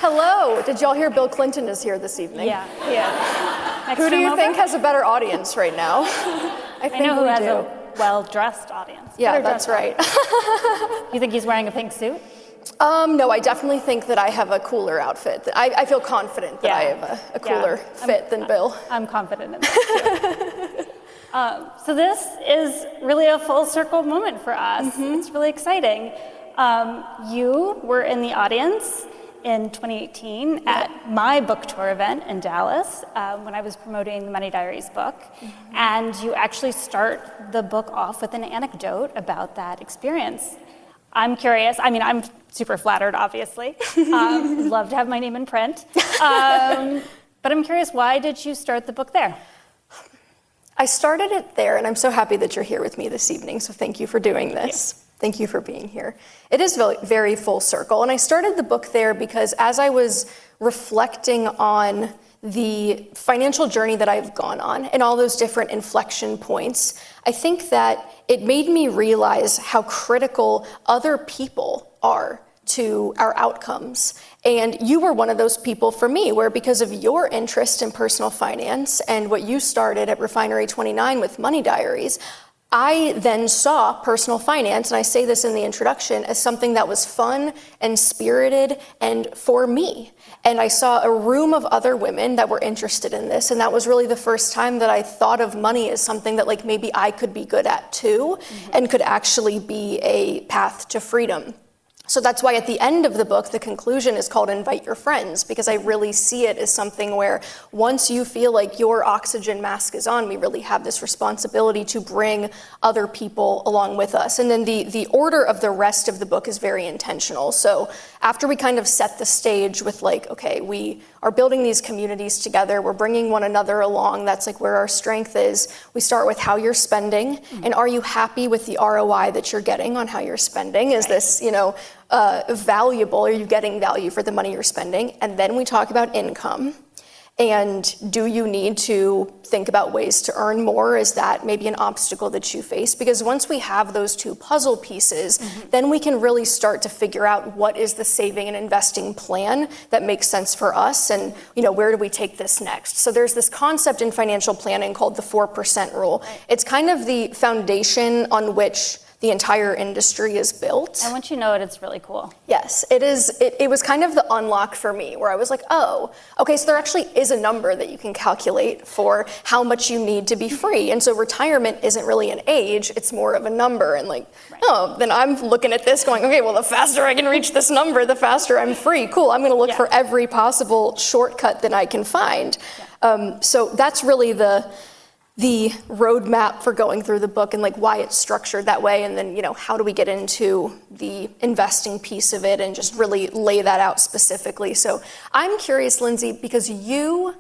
Hello. Did y'all hear Bill Clinton is here this evening? Yeah. Who do you think has a better audience right now? I know who has a well-dressed audience. Yeah, that's right. You think he's wearing a pink suit? No, I definitely think that I have a cooler outfit. I feel confident that I have a cooler fit than Bill. I'm confident in that too. So this is really a full circle moment for us. It's really exciting. You were in the audience in 2018 at my book tour event in Dallas when I was promoting the Money Diaries book. And you actually start the book off with an anecdote about that experience. I'm curious, I mean, I'm super flattered, obviously. Love to have my name in print. But I'm curious, why did you start the book there? I started it there, and I'm so happy that you're here with me this evening, so thank you for doing this. Thank you for being here. It is very full circle, and I started the book there because as I was reflecting on the financial journey that I've gone on and all those different inflection points, I think that it made me realize how critical other people are to our outcomes. And you were one of those people for me, where because of your interest in personal finance and what you started at Refinery 29 with Money Diaries, I then saw personal finance, and I say this in the introduction, as something that was fun and spirited and for me. And I saw a room of other women that were interested in this, and that was really the first time that I thought of money as something that like maybe I could be good at too, and could actually be a path to freedom. So that's why at the end of the book, the conclusion is called Invite Your Friends, because I really see it as something where once you feel like your oxygen mask is on, we really have this responsibility to bring other people along with us. And then the order of the rest of the book is very intentional. So after we kind of set the stage with like, okay, we are building these communities together, we're bringing one another along, that's like where our strength is. We start with how you're spending, and are you happy with the ROI that you're getting on how you're spending? Is this, valuable? Are you getting value for the money you're spending? And then we talk about income. And do you need to think about ways to earn more? Is that maybe an obstacle that you face? Because once we have those two puzzle pieces, then we can really start to figure out what is the saving and investing plan that makes sense for us, and where do we take this next? So there's this concept in financial planning called the 4% rule. It's kind of the foundation on which the entire industry is built. I want you to know it's really cool. Yes, it is. It was kind of the unlock for me, where I was like, oh, okay, so there actually is a number that you can calculate for how much you need to be free. And so retirement isn't really an age, it's more of a number. And then I'm looking at this going, okay, well, the faster I can reach this number, the faster I'm free. Cool, I'm gonna look for every possible shortcut that I can find. So that's really the roadmap for going through the book and like why it's structured that way, and then how do we get into the investing piece of it and just really lay that out specifically. So I'm curious, Lindsey, because you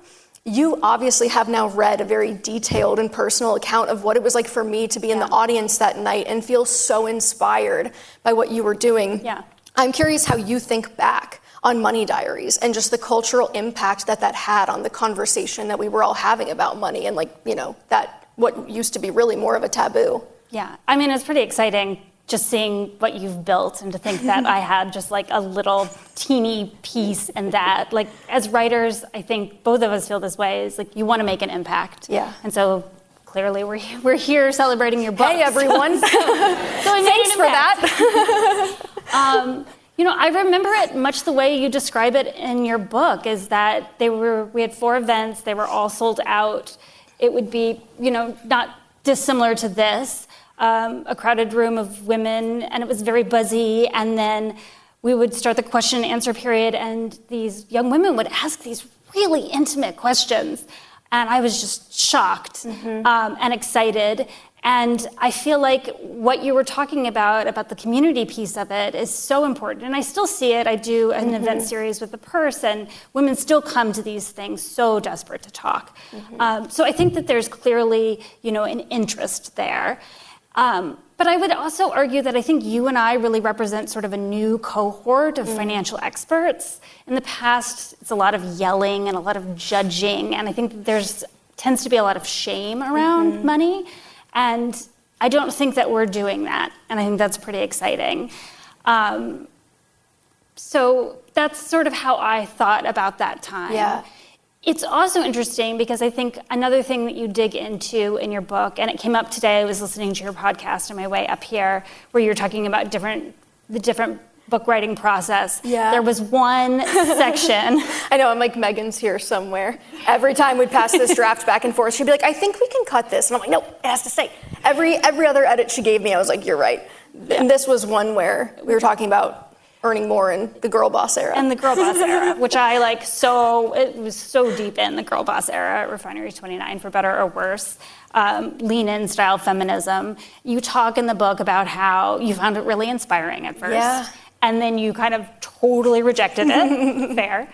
obviously have now read a very detailed and personal account of what it was like for me to be in the audience that night and feel so inspired by what you were doing. Yeah. I'm curious how you think back on Money Diaries and just the cultural impact that had on the conversation that we were all having about money and that what used to be really more of a taboo. Yeah, I mean, it's pretty exciting just seeing what you've built, and to think that I had just like a little teeny piece in that. Like as writers, I think both of us feel this way, is like you want to make an impact. Yeah. And so clearly we're here celebrating your book. Hey everyone. So thanks for that. I remember it much the way you describe it in your book, is that we had 4 events, they were all sold out. It would be, not dissimilar to this, a crowded room of women, and it was very buzzy. And then we would start the question and answer period, and these young women would ask these really intimate questions. And I was just shocked and excited. And I feel like what you were talking about the community piece of it, is so important. And I still see it. I do an event series with the Purse, and women still come to these things so desperate to talk. So I think that there's clearly, an interest there. But I would also argue that I think you and I really represent sort of a new cohort of financial experts. In the past, it's a lot of yelling and a lot of judging. And I think there's tends to be a lot of shame around money. And I don't think that we're doing that. And I think that's pretty exciting. So that's sort of how I thought about that time. Yeah. It's also interesting because I think another thing that you dig into in your book, and it came up today, I was listening to your podcast on my way up here, where you were talking about the different book writing process. Yeah. There was one section. I know, I'm like, Megan's here somewhere. Every time we'd pass this draft back and forth, she'd be like, I think we can cut this. And I'm like, no, it has to stay. Every other edit she gave me, I was like, you're right. Yeah. And this was one where we were talking about earning more in the girl boss era. And the girl boss era, which I like it was so deep in the girl boss era at Refinery 29, for better or worse. Lean in style feminism. You talk in the book about how you found it really inspiring at first. Yeah. And then you kind of totally rejected it. Fair.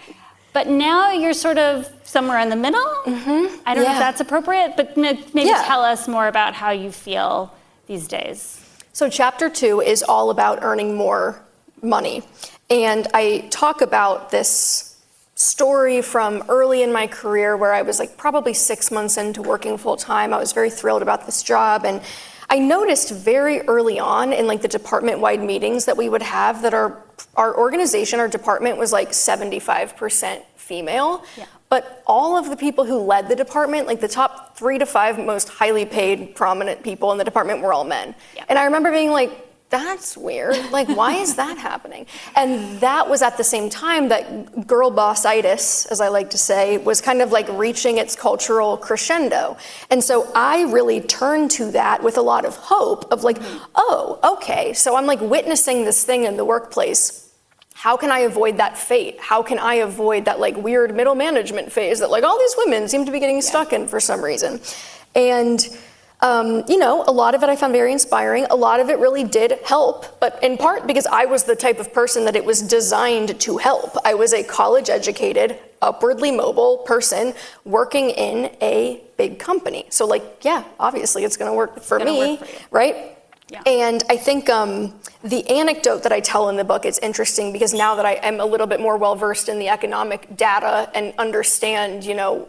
But now you're sort of somewhere in the middle. I don't know if that's appropriate, but maybe tell us more about how you feel these days. So chapter 2 is all about earning more money. And I talk about this story from early in my career where I was like probably 6 months into working full time. I was very thrilled about this job. And I noticed very early on in like the department-wide meetings that we would have that our organization, our department was like 75% female. Yeah. But all of the people who led the department, like the top 3 to 5 most highly paid, prominent people in the department were all men. Yeah. And I remember being like, that's weird. Like, why is that happening? And that was at the same time that girl bossitis, as I like to say, was kind of like reaching its cultural crescendo. And so I really turned to that with a lot of hope of like, oh, okay. So I'm like witnessing this thing in the workplace. How can I avoid that fate? How can I avoid that like weird middle management phase that like all these women seem to be getting stuck in for some reason? And a lot of it I found very inspiring. A lot of it really did help, but in part because I was the type of person that it was designed to help. I was a college-educated, upwardly mobile person working in a big company. So obviously it's gonna work for me, right? Yeah. And I think the anecdote that I tell in the book is interesting because now that I am a little bit more well-versed in the economic data and understand,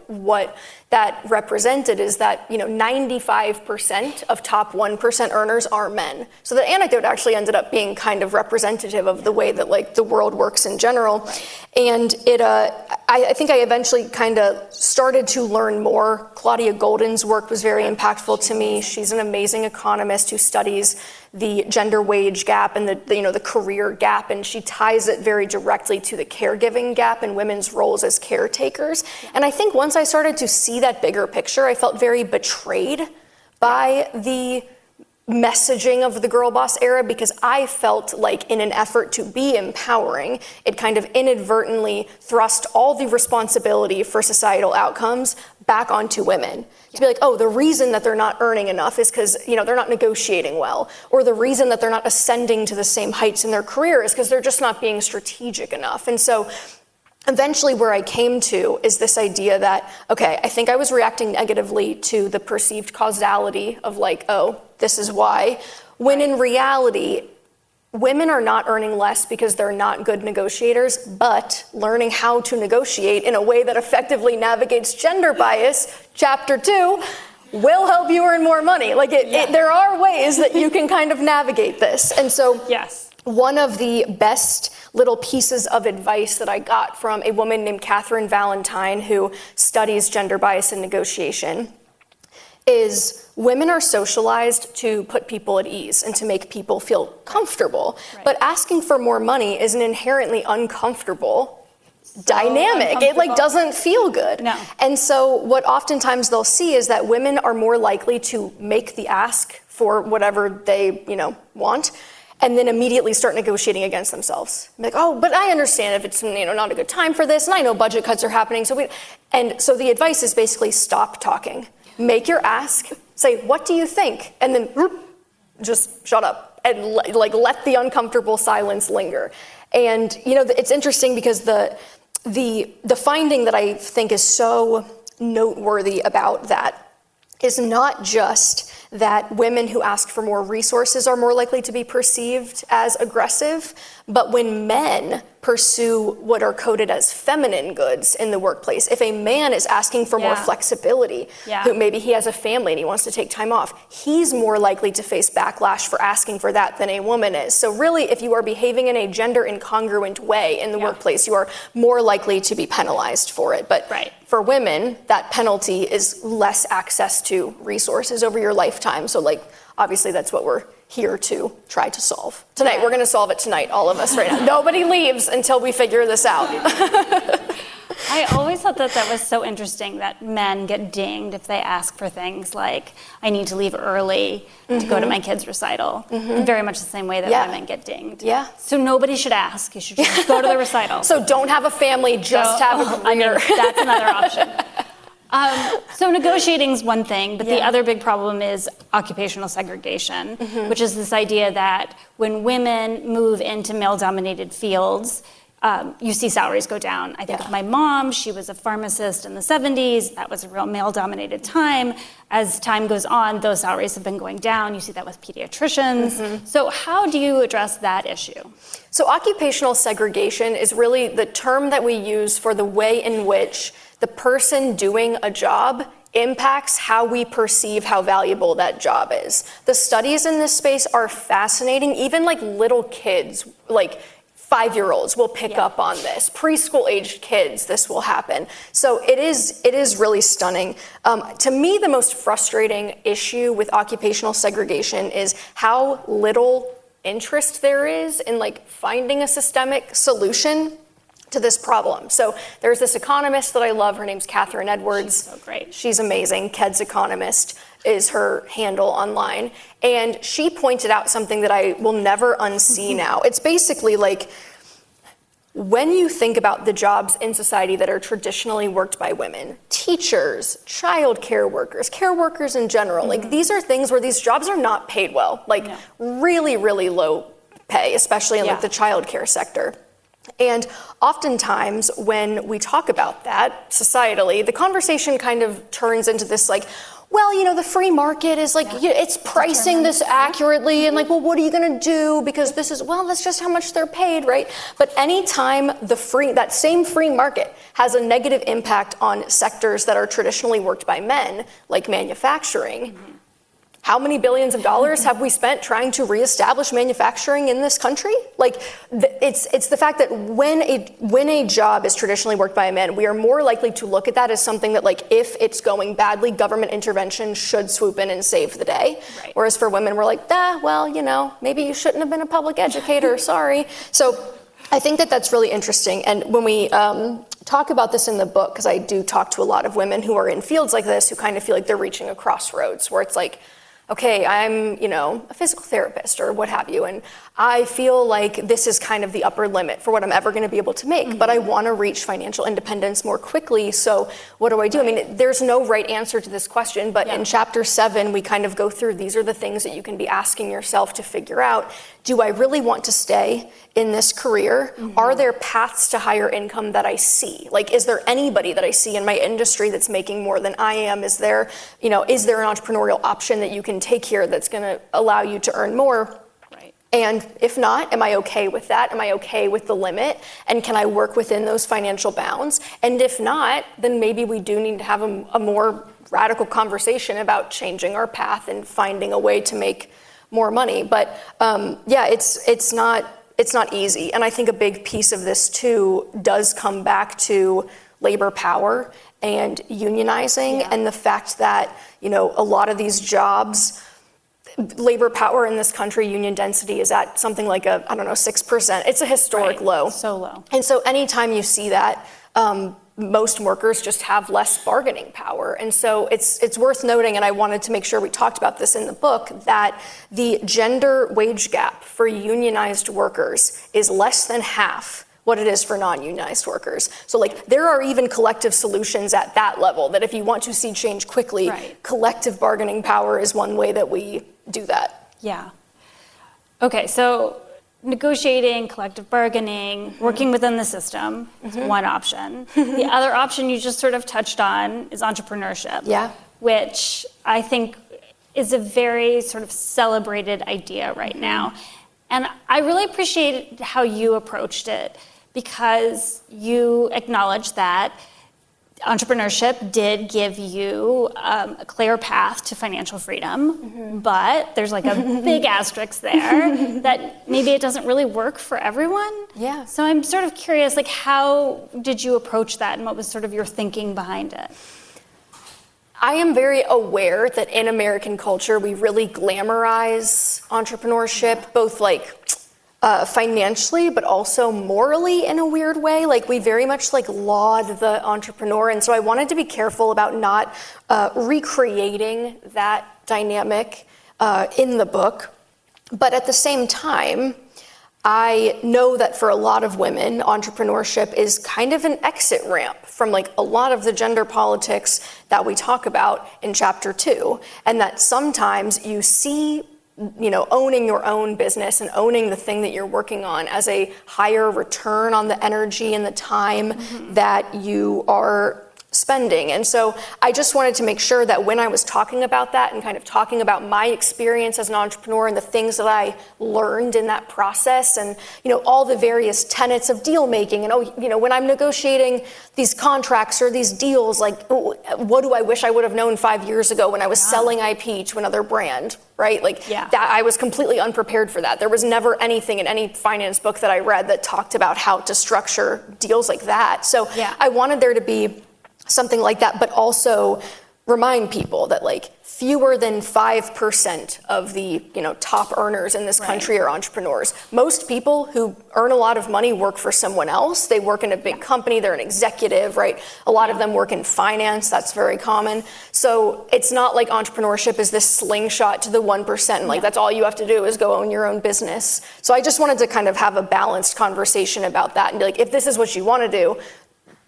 what that represented is that, 95% of top 1% earners are men. So the anecdote actually ended up being kind of representative of the way that like the world works in general. And it, I think I eventually kind of started to learn more. Claudia Golden's work was very impactful to me. She's an amazing economist who studies the gender wage gap and the career gap, and she ties it very directly to the caregiving gap and women's roles as caretakers. And I think once I started to see that bigger picture, I felt very betrayed by the messaging of the girl boss era because I felt like in an effort to be empowering, it kind of inadvertently thrust all the responsibility for societal outcomes back onto women. To be like, oh, the reason that they're not earning enough is because, they're not negotiating well. Or the reason that they're not ascending to the same heights in their career is because they're just not being strategic enough. And so eventually where I came to is this idea that, okay, I think I was reacting negatively to the perceived causality of like, oh, this is why, when in reality, women are not earning less because they're not good negotiators, but learning how to negotiate in a way that effectively navigates gender bias, chapter 2, will help you earn more money. There are ways that you can kind of navigate this. And so one of the best little pieces of advice that I got from a woman named Catherine Valentine, who studies gender bias in negotiation, is women are socialized to put people at ease and to make people feel comfortable. Right. But asking for more money is an inherently uncomfortable dynamic. It doesn't feel good. No. And so what oftentimes they'll see is that women are more likely to make the ask for whatever they, want, and then immediately start negotiating against themselves. Like, oh, but I understand if it's not a good time for this, and I know budget cuts are happening. So the advice is basically stop talking. Make your ask, say, what do you think? And then just shut up and let the uncomfortable silence linger. And it's interesting because the finding that I think is so noteworthy about that is not just that women who ask for more resources are more likely to be perceived as aggressive, but when men pursue what are coded as feminine goods in the workplace. If a man is asking for more flexibility, who maybe he has a family and he wants to take time off, he's more likely to face backlash for asking for that than a woman is. So really, if you are behaving in a gender incongruent way in the workplace, you are more likely to be penalized for it. But for women, that penalty is less access to resources over your lifetime. So like, obviously that's what we're here to try to solve. Tonight, we're gonna solve it tonight, all of us right now. Nobody leaves until we figure this out. I always thought that that was so interesting that men get dinged if they ask for things like, I need to leave early to go to my kid's recital. In very much the same way that women get dinged. So nobody should ask, you should just go to the recital. So don't have a family, just have a career. I mean, that's another option. So negotiating is one thing, but the other big problem is occupational segregation, which is this idea that when women move into male-dominated fields, you see salaries go down. I think of my mom, she was a pharmacist in the 70s. That was a real male-dominated time. As time goes on, those salaries have been going down. You see that with pediatricians. So how do you address that issue? So occupational segregation is really the term that we use for the way in which the person doing a job impacts how we perceive how valuable that job is. The studies in this space are fascinating. Even like little kids, like 5-year-olds will pick up on this. Preschool aged kids, this will happen. So it is really stunning. To me, the most frustrating issue with occupational segregation is how little interest there is in like finding a systemic solution to this problem. So there's this economist that I love. Her name's Catherine Edwards. She's so great. She's amazing. Ked's Economist is her handle online. And she pointed out something that I will never unsee now. It's basically like, when you think about the jobs in society that are traditionally worked by women, teachers, child care workers in general, like these are things where these jobs are not paid well, like really, really low pay, especially in like the child care sector. And oftentimes when we talk about that societally, the conversation kind of turns into this like, well, you know, the free market is like, it's pricing this accurately and like, well, what are you gonna do? Because this is, well, that's just how much they're paid, right? But anytime that same free market has a negative impact on sectors that are traditionally worked by men, like manufacturing, how many billions of dollars have we spent trying to reestablish manufacturing in this country? Like, it's the fact that when a job is traditionally worked by a man, we are more likely to look at that as something that, like, if it's going badly, government intervention should swoop in and save the day. Right. Whereas for women, we're like, well, you know, maybe you shouldn't have been a public educator, sorry. So I think that that's really interesting. And when we talk about this in the book, because I do talk to a lot of women who are in fields like this, who kind of feel like they're reaching a crossroads, where it's like, okay, I'm, you know, a physical therapist or what have you, and I feel like this is kind of the upper limit for what I'm ever going to be able to make, but I want to reach financial independence more quickly, so what do I do? I mean, there's no right answer to this question, but in chapter 7, we kind of go through, these are the things that you can be asking yourself to figure out. Do I really want to stay in this career? Are there paths to higher income that I see? Like, is there anybody that I see in my industry that's making more than I am? Is there an entrepreneurial option that you can take here that's going to allow you to earn more? And if not, am I okay with that? Am I okay with the limit? And can I work within those financial bounds? And if not, then maybe we do need to have a more radical conversation about changing our path and finding a way to make more money. But it's not easy. And I think a big piece of this too does come back to labor power and unionizing and the fact that, you know, a lot of these jobs, labor power in this country, union density is at something like 6%. It's a historic low. So low. And so anytime you see that, most workers just have less bargaining power. And so it's worth noting, and I wanted to make sure we talked about this in the book, that the gender wage gap for unionized workers is less than half what it is for non-unionized workers. So like, there are even collective solutions at that level, that if you want to see change quickly, collective bargaining power is one way that we do that. Yeah. Okay, so negotiating, collective bargaining, working within the system is one option. The other option you just sort of touched on is entrepreneurship, which I think is a very sort of celebrated idea right now. And I really appreciate how you approached it, because you acknowledge that entrepreneurship did give you a clear path to financial freedom, but there's like a big asterisk there that maybe it doesn't really work for everyone. Yeah. So I'm sort of curious, like, how did you approach that, and what was sort of your thinking behind it? I am very aware that in American culture, we really glamorize entrepreneurship, both like financially, but also morally in a weird way. Like we very much like laud the entrepreneur. And so I wanted to be careful about not recreating that dynamic in the book. But at the same time, I know that for a lot of women, entrepreneurship is kind of an exit ramp from like a lot of the gender politics that we talk about in chapter 2. And that sometimes you see, you know, owning your own business and owning the thing that you're working on as a higher return on the energy and the time that you are spending. And so I just wanted to make sure that when I was talking about that and kind of talking about my experience as an entrepreneur and the things that I learned in that process and, you know, all the various tenets of deal making and, oh, you know, when I'm negotiating these contracts or these deals, like, what do I wish I would have known 5 years ago when I was selling IP to another brand, right? Like that, I was completely unprepared for that. There was never anything in any finance book that I read that talked about how to structure deals like that. So I wanted there to be something like that, but also remind people that like fewer than 5% of the, you know, top earners in this country are entrepreneurs. Most people who earn a lot of money work for someone else. They work in a big company, they're an executive, right? A lot of them work in finance, that's very common. So it's not like entrepreneurship is this slingshot to the 1%, and like that's all you have to do is go own your own business. So I just wanted to kind of have a balanced conversation about that and be like, if this is what you want to do,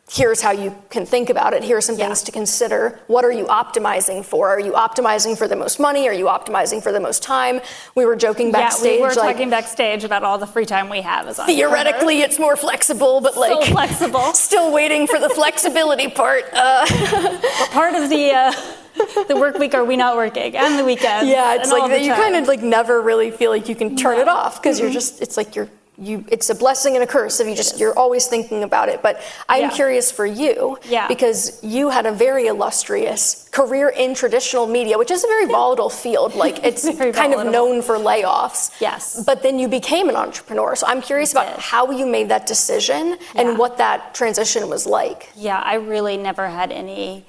here's how you can think about it. Here are some things to consider. What are you optimizing for? Are you optimizing for the most money? Are you optimizing for the most time? We were joking backstage. Yeah, we were talking backstage about all the free time we have as entrepreneurs. Theoretically, it's more flexible, but like so flexible. Still waiting for the flexibility part. What part of the work week are we not working? And the weekends. Yeah, it's like you kind of like never really feel like you can turn it off because you're just, it's like it's a blessing and a curse if you're always thinking about it. But I'm curious for you because you had a very illustrious career in traditional media, which is a very volatile field. Like it's kind of known for layoffs. Yes. But then you became an entrepreneur. So I'm curious about how you made that decision and what that transition was like. Yeah, I really never had any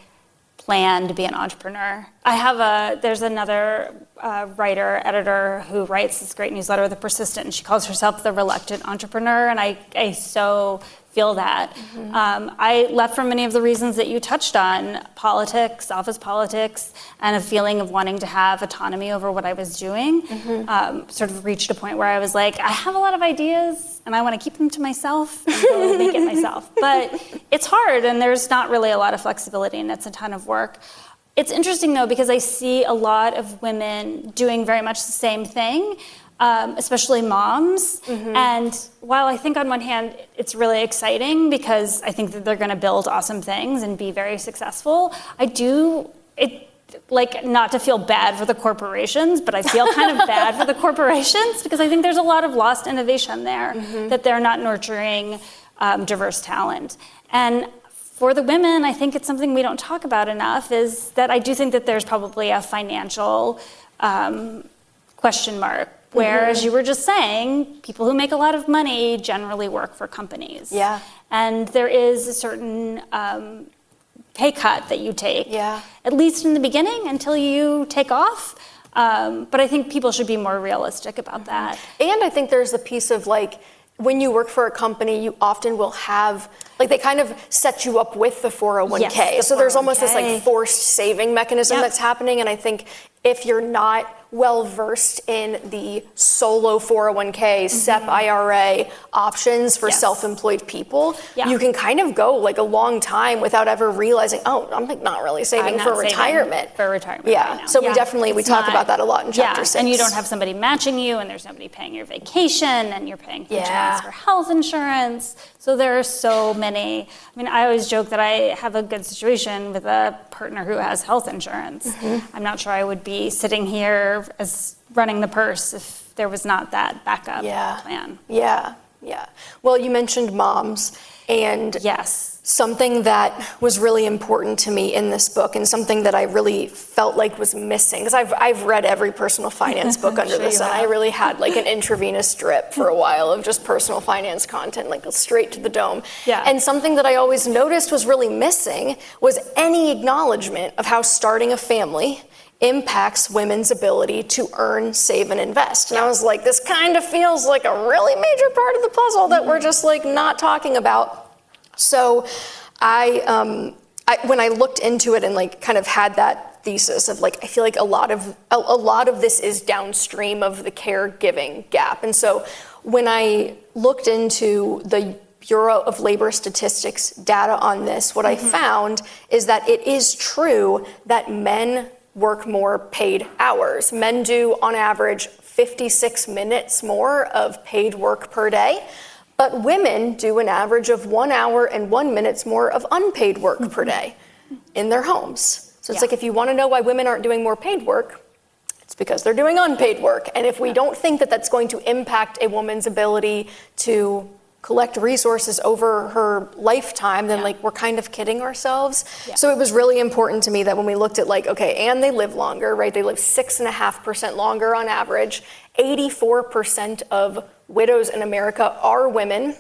plan to be an entrepreneur. There's another writer, editor who writes this great newsletter, The Persistent, and she calls herself the reluctant entrepreneur, and I so feel that. I left for many of the reasons that you touched on, politics, office politics, and a feeling of wanting to have autonomy over what I was doing. Sort of reached a point where I was like, I have a lot of ideas, and I want to keep them to myself and go make it myself. But it's hard, and there's not really a lot of flexibility, and it's a ton of work. It's interesting, though, because I see a lot of women doing very much the same thing, especially moms. And while I think on one hand it's really exciting because I think that they're going to build awesome things and be very successful, like, not to feel bad for the corporations, but I feel kind of bad for the corporations because I think there's a lot of lost innovation there, that they're not nurturing diverse talent. And for the women, I think it's something we don't talk about enough, is that I do think that there's probably a financial question mark, where, as you were just saying, people who make a lot of money generally work for companies. Yeah. And there is a certain pay cut that you take, at least in the beginning, until you take off. But I think people should be more realistic about that. And I think there's a piece of like, when you work for a company, you often will have, like they kind of set you up with the 401k. So there's almost this like forced saving mechanism that's happening. And I think if you're not well versed in the solo 401k, SEP IRA options for self-employed people, you can kind of go like a long time without ever realizing, oh, I'm like not really saving for retirement. Right now. So we talk about that a lot in chapter 6. And you don't have somebody matching you, and there's nobody paying your vacation, and you're paying 3 times for health insurance. So there are so many. I mean, I always joke that I have a good situation with a partner who has health insurance. I'm not sure I would be sitting here as running the purse if there was not that backup plan. Yeah. Well, you mentioned moms, and Yes. something that was really important to me in this book, and something that I really felt like was missing, because I've read every personal finance book under the sun. I really had like an intravenous drip for a while of just personal finance content, like straight to the dome. Yeah. And something that I always noticed was really missing was any acknowledgement of how starting a family impacts women's ability to earn, save, and invest. And I was like, this kind of feels like a really major part of the puzzle that we're just like not talking about. So when I looked into it and like kind of had that thesis of like, I feel like a lot of this is downstream of the caregiving gap. And so when I looked into the Bureau of Labor Statistics data on this, what I found is that it is true that men work more paid hours. Men do on average 56 minutes more of paid work per day. But women do an average of 1 hour and 1 minute more of unpaid work per day in their homes. So it's like, if you want to know why women aren't doing more paid work, it's because they're doing unpaid work. And if we don't think that that's going to impact a woman's ability to collect resources over her lifetime, then like we're kind of kidding ourselves. So it was really important to me that when we looked at like, okay, and they live longer, right? They live 6.5% longer on average. 84% of widows in America are women.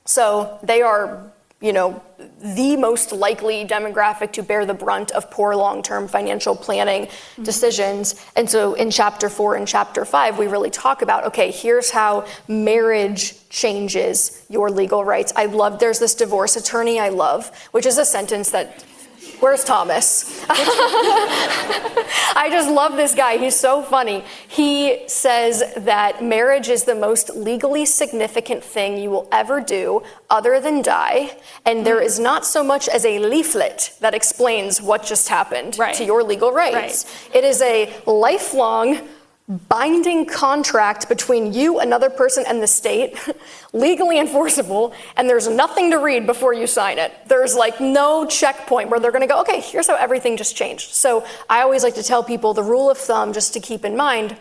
So they are, the most likely demographic to bear the brunt of poor long-term financial planning decisions. And so in chapter 4 and chapter 5, we really talk about, okay, here's how marriage changes your legal rights. There's this divorce attorney I love, which is a sentence that, where's Thomas? I just love this guy. He's so funny. He says that marriage is the most legally significant thing you will ever do other than die. And there is not so much as a leaflet that explains what just happened to your legal rights. It is a lifelong binding contract between you, another person, and the state, legally enforceable, and there's nothing to read before you sign it. There's like no checkpoint where they're gonna go, okay, here's how everything just changed. So I always like to tell people the rule of thumb, just to keep in mind,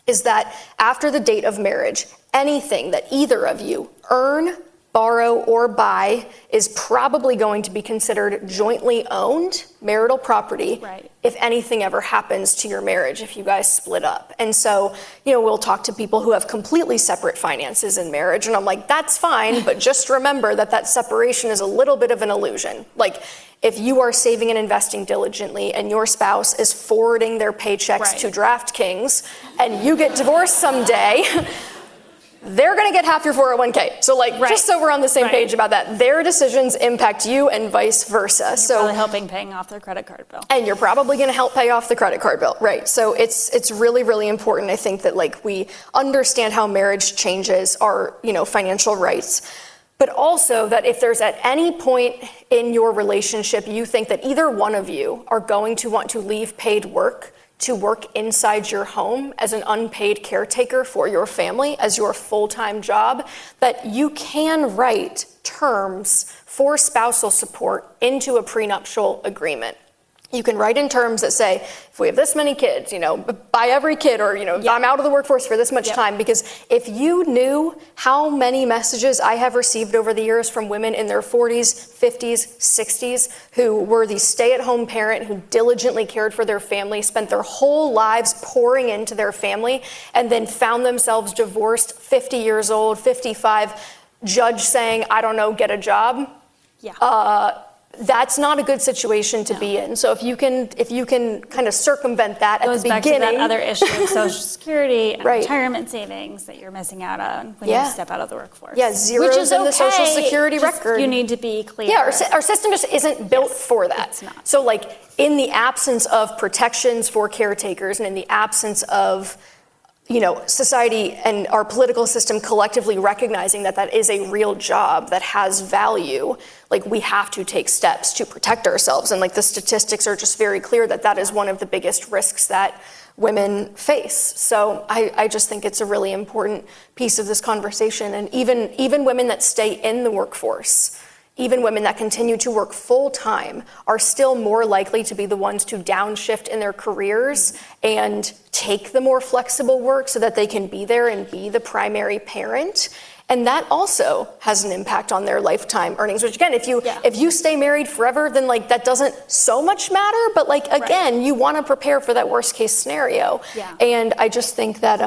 is that after the date of marriage, anything that either of you earn, borrow, or buy is probably going to be considered jointly owned marital property if anything ever happens to your marriage, if you guys split up. And so, we'll talk to people who have completely separate finances in marriage, and I'm like, that's fine, but just remember that separation is a little bit of an illusion. Like, if you are saving and investing diligently and your spouse is forwarding their paychecks to DraftKings and you get divorced someday, they're going to get half your 401k. So just so we're on the same page about that, their decisions impact you and vice versa. You're probably helping paying off their credit card bill. And you're probably going to help pay off the credit card bill, right? So it's really, really important, I think, that we understand how marriage changes our, financial rights. But also that if there's at any point in your relationship you think that either one of you are going to want to leave paid work to work inside your home as an unpaid caretaker for your family as your full-time job, that you can write terms for spousal support into a prenuptial agreement. You can write in terms that say, if we have this many kids, by every kid, or, I'm out of the workforce for this much time. Because if you knew how many messages I have received over the years from women in their 40s, 50s, 60s, who were the stay-at-home parent who diligently cared for their family, spent their whole lives pouring into their family, and then found themselves divorced, 50 years old, 55, judge saying, I don't know, get a job. That's not a good situation to be in. So if you can kind of circumvent that at the beginning. Goes back to that other issue of Social Security and retirement savings that you're missing out on when you step out of the workforce. Yeah, zeros in the Social Security record. You need to be clear. Yeah, our system just isn't built for that. It's not. So in the absence of protections for caretakers and in the absence of society and our political system collectively recognizing that is a real job that has value, we have to take steps to protect ourselves. And the statistics are just very clear that is one of the biggest risks that women face. So I just think it's a really important piece of this conversation. And even women that stay in the workforce, even women that continue to work full-time, are still more likely to be the ones to downshift in their careers and take the more flexible work so that they can be there and be the primary parent. And that also has an impact on their lifetime earnings, which again, if you stay married forever, then like that doesn't so much matter, but like, again, you want to prepare for that worst case scenario. Yeah. And I just think that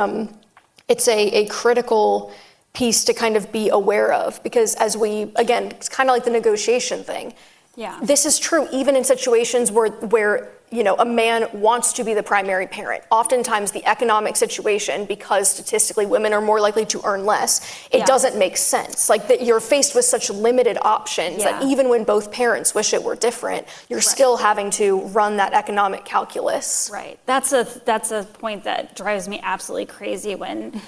it's a critical piece to kind of be aware of, because again, it's kind of like the negotiation thing. Yeah. This is true even in situations where a man wants to be the primary parent. Oftentimes the economic situation, because statistically women are more likely to earn less, it doesn't make sense. Like that you're faced with such limited options that even when both parents wish it were different, you're still having to run that economic calculus. Right. That's a point that drives me absolutely crazy when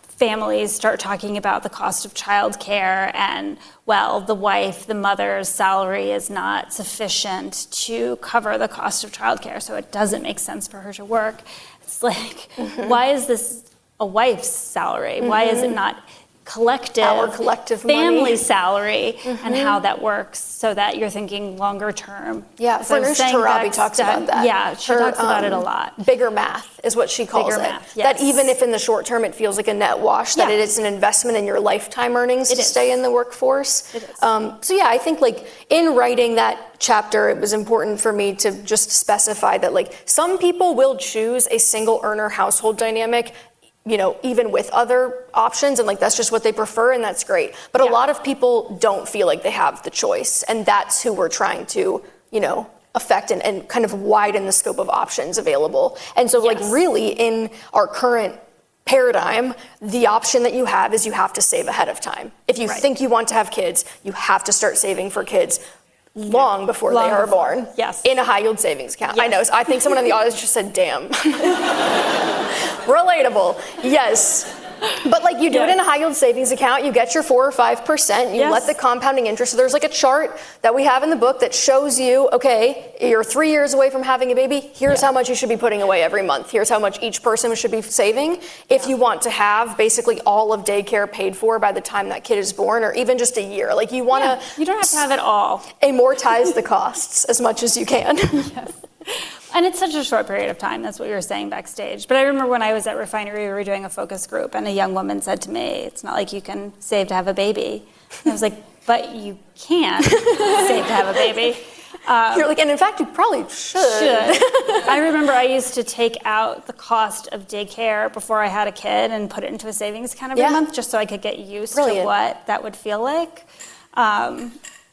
families start talking about the cost of childcare and, well, the mother's salary is not sufficient to cover the cost of childcare, so it doesn't make sense for her to work. It's like, why is this a wife's salary? Why is it not our collective family money. Salary and how that works, so that you're thinking longer term. Yeah, Farnoosh Torabi talks about that. Yeah, she talks about it a lot. Bigger math is what she calls it. Math, yes. That even if in the short term it feels like a net wash, that it is an investment in your lifetime earnings to stay in the workforce. It is. So yeah, I think like in writing that chapter, it was important for me to just specify that like some people will choose a single earner household dynamic, even with other options, and like that's just what they prefer, and that's great. But a lot of people don't feel like they have the choice, and that's who we're trying to, affect and kind of widen the scope of options available. And so like really in our current paradigm, the option that you have is you have to save ahead of time. If you think you want to have kids, you have to start saving for kids long before they are born. Yes. In a high yield savings account. Yes. I know. I think someone in the audience just said, damn. Relatable. Yes. But like you do it in a high yield savings account, you get your 4 or 5%, you let the compounding interest. So there's like a chart that we have in the book that shows you, okay, you're 3 years away from having a baby. Here's how much you should be putting away every month. Here's how much each person should be saving. If you want to have basically all of daycare paid for by the time that kid is born, or even just a year, like you want to. You don't have to have it all. Amortize the costs as much as you can. Yes. And it's such a short period of time. That's what you were saying backstage. But I remember when I was at Refinery, we were doing a focus group, and a young woman said to me, it's not like you can save to have a baby. And I was like, but you can save to have a baby. You're like, and in fact, you probably should. I remember I used to take out the cost of daycare before I had a kid and put it into a savings account every month, just so I could get used to what that would feel like.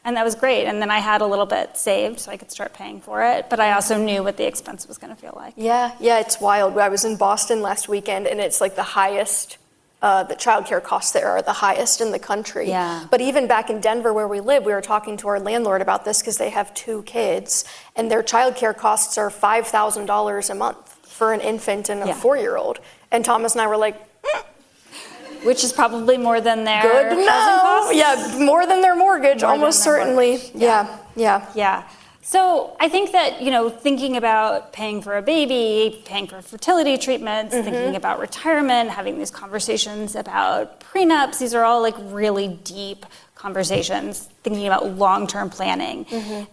And that was great. And then I had a little bit saved so I could start paying for it. But I also knew what the expense was going to feel like. Yeah, it's wild. I was in Boston last weekend, and it's like the highest, the childcare costs there are the highest in the country. Yeah. But even back in Denver where we live, we were talking to our landlord about this because they have 2 kids, and their childcare costs are $5,000 a month for an infant and a 4-year-old. And Thomas and I were like, which is probably more than their housing costs? Yeah, more than their mortgage, almost certainly. Yeah. So I think that, thinking about paying for a baby, paying for fertility treatments, thinking about retirement, having these conversations about prenups, these are all like really deep conversations, thinking about long-term planning.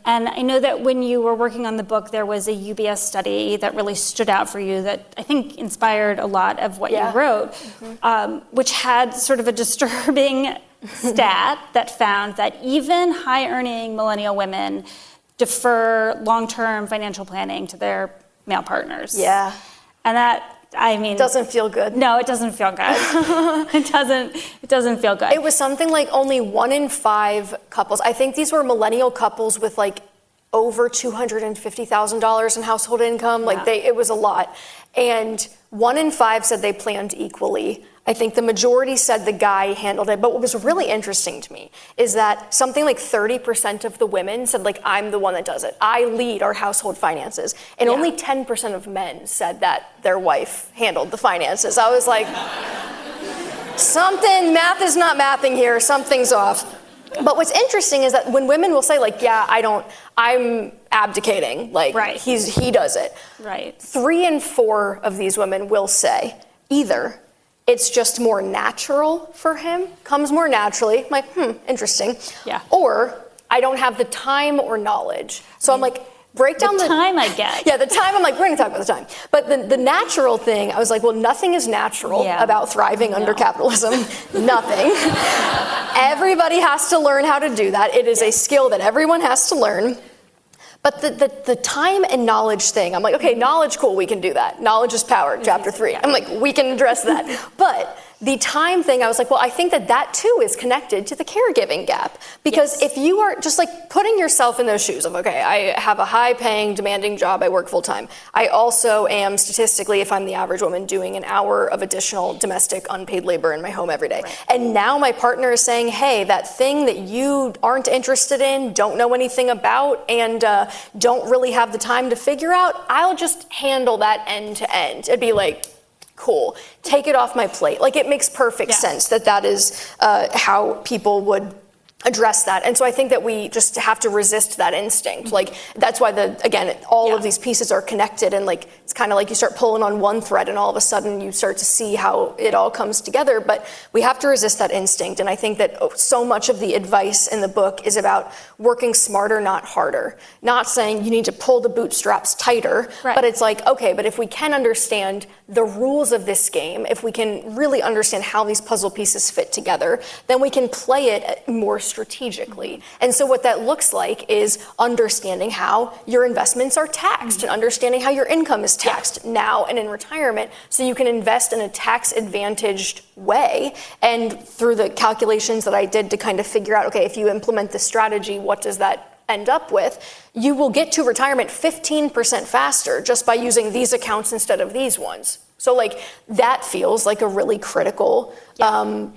And I know that when you were working on the book, there was a UBS study that really stood out for you that I think inspired a lot of what you wrote, which had sort of a disturbing stat that found that even high-earning millennial women defer long-term financial planning to their male partners. Yeah. And that, doesn't feel good. No, it doesn't feel good. It doesn't feel good. It was something like only 1 in 5 couples. I think these were millennial couples with like over $250,000 in household income. Like it was a lot. And 1 in 5 said they planned equally. I think the majority said the guy handled it. But what was really interesting to me is that something like 30% of the women said, like, I'm the one that does it. I lead our household finances. And only 10% of men said that their wife handled the finances. I was like, math is not mathing here. Something's off. But what's interesting is that when women will say, like, I'm abdicating. Like, he does it. Right. 3 in 4 of these women will say either it's just more natural for him, comes more naturally. I'm like, interesting. Yeah. Or I don't have the time or knowledge. So I'm like, break down the time I get. Yeah, the time, I'm like, we're gonna talk about the time. But the natural thing, I was like, well, nothing is natural about thriving under capitalism. Nothing. Everybody has to learn how to do that. It is a skill that everyone has to learn. But the time and knowledge thing, I'm like, okay, knowledge, cool, we can do that. Knowledge is power, chapter 3. I'm like, we can address that. But the time thing, I was like, well, I think that too is connected to the caregiving gap. Because if you are just like putting yourself in those shoes of, okay, I have a high paying, demanding job, I work full time. I also am statistically, if I'm the average woman, doing an hour of additional domestic unpaid labor in my home every day. Right. And now my partner is saying, hey, that thing that you aren't interested in, don't know anything about, and don't really have the time to figure out, I'll just handle that end to end. It'd be like, cool, take it off my plate. Like, it makes perfect sense that is how people would address that. And so I think that we just have to resist that instinct. Like, that's why all of these pieces are connected, and like, it's kind of like you start pulling on one thread and all of a sudden you start to see how it all comes together. But we have to resist that instinct. And I think that so much of the advice in the book is about working smarter, not harder. Not saying you need to pull the bootstraps tighter, but it's like, okay, but if we can understand the rules of this game, if we can really understand how these puzzle pieces fit together, then we can play it more strategically. And so what that looks like is understanding how your investments are taxed and understanding how your income is taxed now and in retirement, so you can invest in a tax advantaged way. And through the calculations that I did to kind of figure out, okay, if you implement this strategy, what does that end up with? You will get to retirement 15% faster just by using these accounts instead of these ones. So like, that feels like a really critical and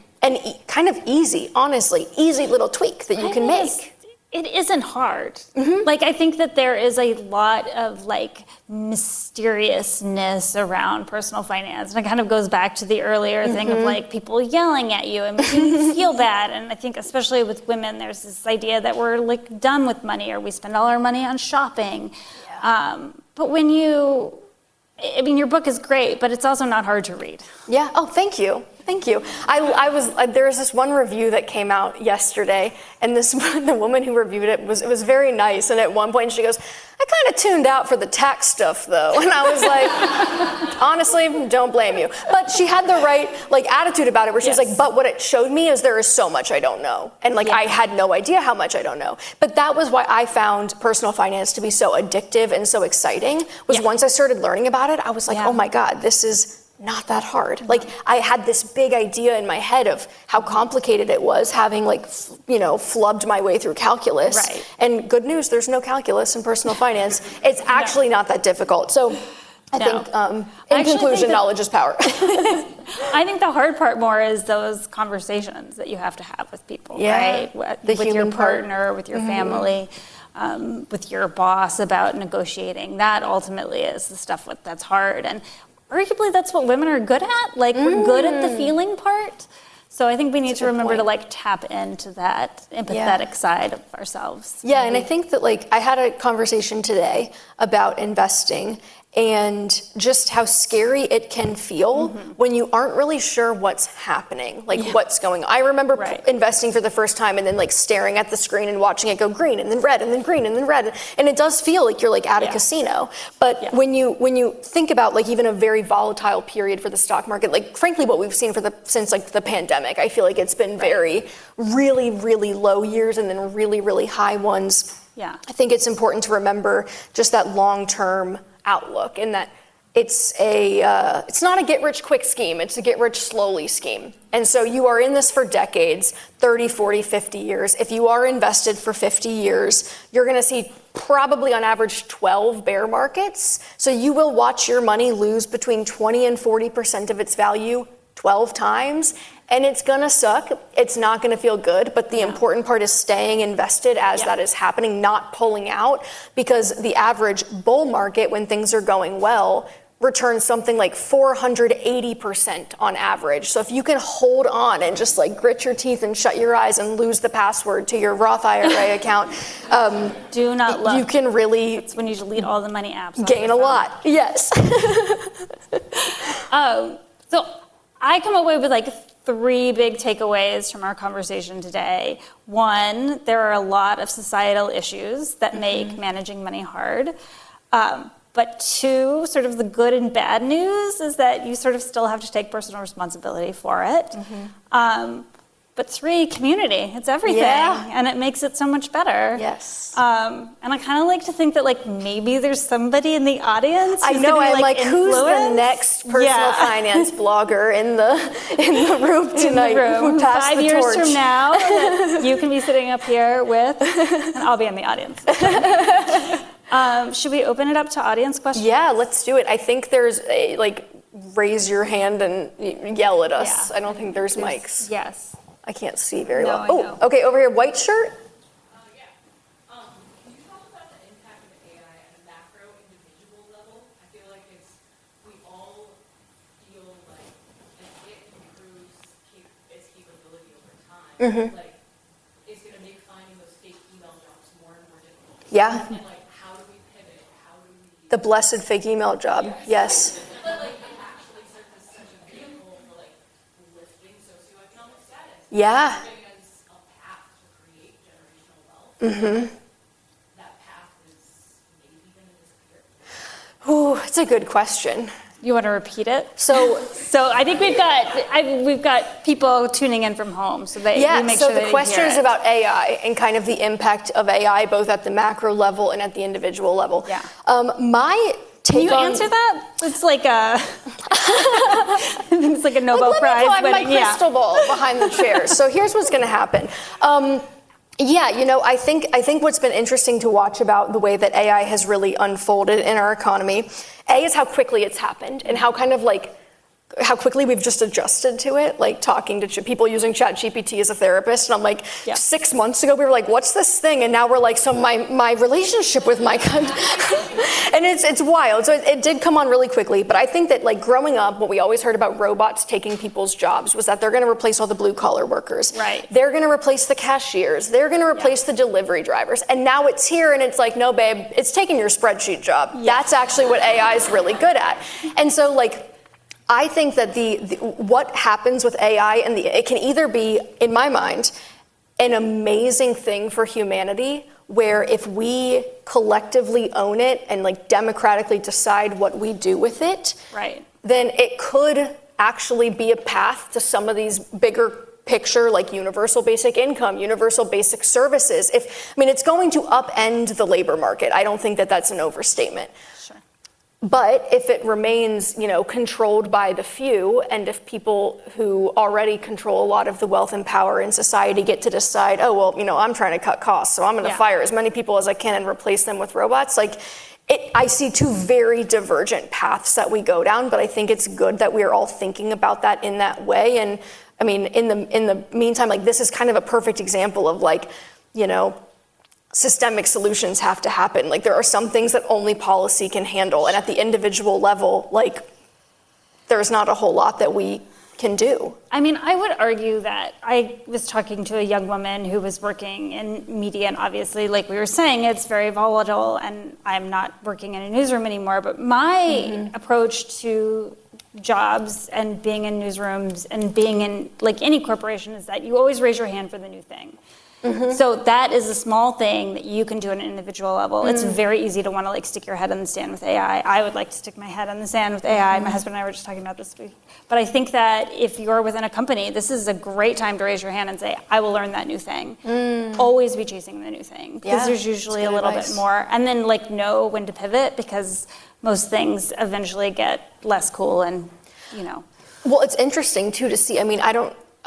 kind of easy, honestly, easy little tweak that you can make. It isn't hard. Like, I think that there is a lot of like mysteriousness around personal finance. And it kind of goes back to the earlier thing of like people yelling at you and making you feel bad. And I think especially with women, there's this idea that we're like done with money, or we spend all our money on shopping. But when your book is great, but it's also not hard to read. Yeah. Oh, thank you. Thank you. There was this one review that came out yesterday, and the woman who reviewed it was very nice. And at one point she goes, I kind of tuned out for the tax stuff though. And I was like, honestly, don't blame you. But she had the right like attitude about it, where she's like, but what it showed me is there is so much I don't know. And like, I had no idea how much I don't know. But that was why I found personal finance to be so addictive and so exciting, was once I started learning about it, I was like, oh my God, this is not that hard. Like, I had this big idea in my head of how complicated it was, having like, flubbed my way through calculus. Right. And good news, there's no calculus in personal finance. It's actually not that difficult. So I think, in conclusion, knowledge is power. I think the hard part more is those conversations that you have to have with people, right? With your partner, with your family. With your boss about negotiating. That ultimately is the stuff that's hard. And arguably that's what women are good at. Like, we're good at the feeling part. So I think we need to remember to like tap into that empathetic side of ourselves. Yeah, and I think that like, I had a conversation today about investing and just how scary it can feel when you aren't really sure what's happening, like what's going on. I remember investing for the first time and then like staring at the screen and watching it go green and then red and then green and then red. And it does feel like you're like at a casino. But when you think about like even a very volatile period for the stock market, like frankly what we've seen since like the pandemic, I feel like it's been very really, really low years and then really, really high ones. Yeah. I think it's important to remember just that long-term outlook, and that it's not a get-rich-quick scheme, it's a get-rich-slowly scheme. And so you are in this for decades, 30, 40, 50 years. If you are invested for 50 years, you're gonna see probably on average 12 bear markets. So you will watch your money lose between 20 and 40% of its value 12 times. And it's gonna suck, it's not gonna feel good, but the important part is staying invested as that is happening, not pulling out, because the average bull market, when things are going well, returns something like 480% on average. So if you can hold on and just like grit your teeth and shut your eyes and lose the password to your Roth IRA account, do not look. You can really, it's when you delete all the money apps. Gain a lot, yes. So I come away with like three big takeaways from our conversation today. One, there are a lot of societal issues that make managing money hard. But two, sort of the good and bad news is that you sort of still have to take personal responsibility for it. But three, community. It's everything. Yeah. And it makes it so much better. Yes. And I kind of like to think that like maybe there's somebody in the audience I who's know, gonna be, I'm like, who's the influenced? next personal finance blogger in the room tonight who passed 5 the years torch? from now, that you can be sitting up here with, and I'll be in the audience. Should we open it up to audience questions? Yeah, let's do it. I think there's raise your hand and yell at us. Yeah. I don't think there's mics. Yes. I can't see very No, well. I Oh, know. okay, over here, white shirt. Yeah. Can you talk about the impact of AI at a macro individual level? I feel like we all feel like as it improves its capability over time, like it's going to make finding those fake email jobs more and more difficult. Yeah, And like, how do we pivot? How do we? the blessed fake email job. Yes. But like, it actually serves as such a vehicle for like lifting socioeconomic status. Yeah. Giving us a path to create generational wealth. That path is maybe going to disappear. Ooh, it's a good question. You want to repeat it? So I think we've got people tuning in from home, so we yeah, make so sure the question hear is it. about AI and kind of the impact of AI, both at the macro level and at the individual level. Yeah. My Can take you on answer that? It's like a it's like a Nobel Let Prize me put my winning. Yeah. crystal ball behind the chair. So here's what's going to happen. Yeah, I think what's been interesting to watch about the way that AI has really unfolded in our economy, is how quickly it's happened and how kind of how quickly we've just adjusted to it, like talking to people using ChatGPT as a therapist. And I'm like, 6 months ago, we were like, what's this thing? And now we're like, so my relationship with my and it's wild. So it did come on really quickly. But I think that growing up, what we always heard about robots taking people's jobs was that they're going to replace all the blue collar workers. Right. They're going to replace the cashiers. They're going to replace the delivery drivers. And now it's here and it's like, no, babe, it's taking your spreadsheet job. Yeah. That's actually what AI is really good at. And so I think that what happens with AI and it can either be, in my mind, an amazing thing for humanity, where if we collectively own it and democratically decide what we do with it, right, then it could actually be a path to some of these bigger picture, like universal basic income, universal basic services. It's going to upend the labor market. I don't think that that's an overstatement. Sure. But if it remains, controlled by the few, and if people who already control a lot of the wealth and power in society get to decide, oh, well, I'm trying to cut costs, so I'm going to fire as many people as I can and replace them with robots, I see two very divergent paths that we go down, but I think it's good that we're all thinking about that in that way. And in the meantime, this is kind of a perfect example of systemic solutions have to happen. There are some things that only policy can handle, and at the individual level, there's not a whole lot that we can do. I would argue that I was talking to a young woman who was working in media, and obviously, like we were saying, it's very volatile, and I'm not working in a newsroom anymore, but my approach to jobs and being in newsrooms and being in any corporation is that you always raise your hand for the new thing. So that is a small thing that you can do at an individual level. It's very easy to want to stick your head in the sand with AI. I would like to stick my head in the sand with AI. My husband and I were just talking about this week. But I think that if you're within a company, this is a great time to raise your hand and say, I will learn that new thing. Always be chasing the new thing, because there's usually a little bit more. And then know when to pivot, because most things eventually get less cool and, Well, it's interesting too to see.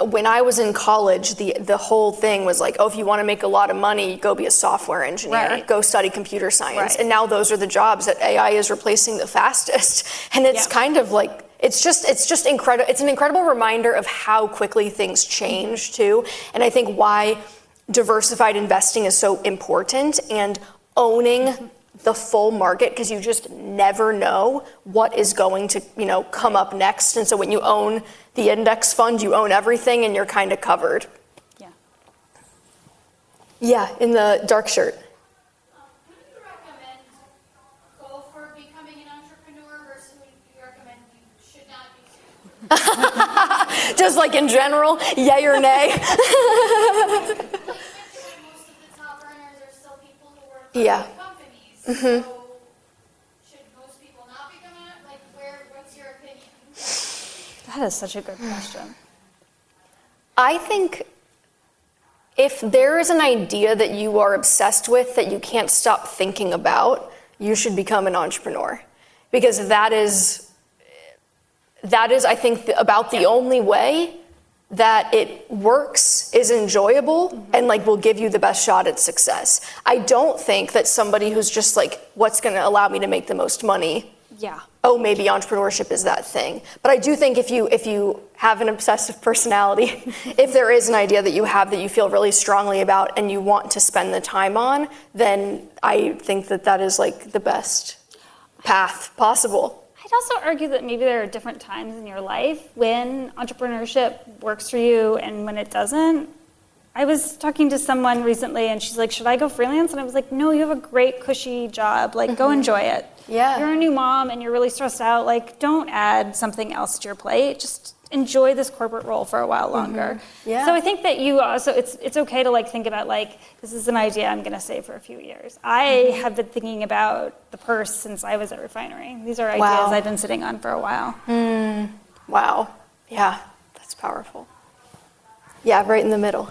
When I was in college, the whole thing was if you want to make a lot of money, go be a software engineer, go study computer science. And now those are the jobs that AI is replacing the fastest. And it's kind of it's just incredible. It's an incredible reminder of how quickly things change too. And I think why diversified investing is so important, and owning the full market, because you just never know what is going to come up next. And so when you own the index fund, you own everything and you're kind of covered. Yeah, in the dark shirt. Who do you recommend go for becoming an entrepreneur versus who do you recommend you should not be? Just like in general, yay or nay? Most of the top earners are still people who work for Yeah. companies. So should most people not be coming out? Like, what's your opinion? That is such a good question. I think if there is an idea that you are obsessed with that you can't stop thinking about, you should become an entrepreneur. Because that is I think, about the only way that it works, is enjoyable, and like will give you the best shot at success. I don't think that somebody who's just like, what's gonna allow me to make the most money, Yeah. oh, maybe entrepreneurship is that thing. But I do think if you have an obsessive personality, if there is an idea that you have that you feel really strongly about and you want to spend the time on, then I think that is like the best path possible. I'd also argue that maybe there are different times in your life when entrepreneurship works for you and when it doesn't. I was talking to someone recently and she's like, should I go freelance? And I was like, no, you have a great cushy job. Like, go enjoy it. Yeah. You're a new mom and you're really stressed out. Like, don't add something else to your plate. Just enjoy this corporate role for a while longer. Yeah. So I think that you also, it's okay to like think about like, this is an idea I'm gonna save for a few years. I have been thinking about the purse since I was at Refinery. These are ideas Wow. I've been sitting on for a while. Wow. Yeah, that's powerful. Yeah, right in the middle.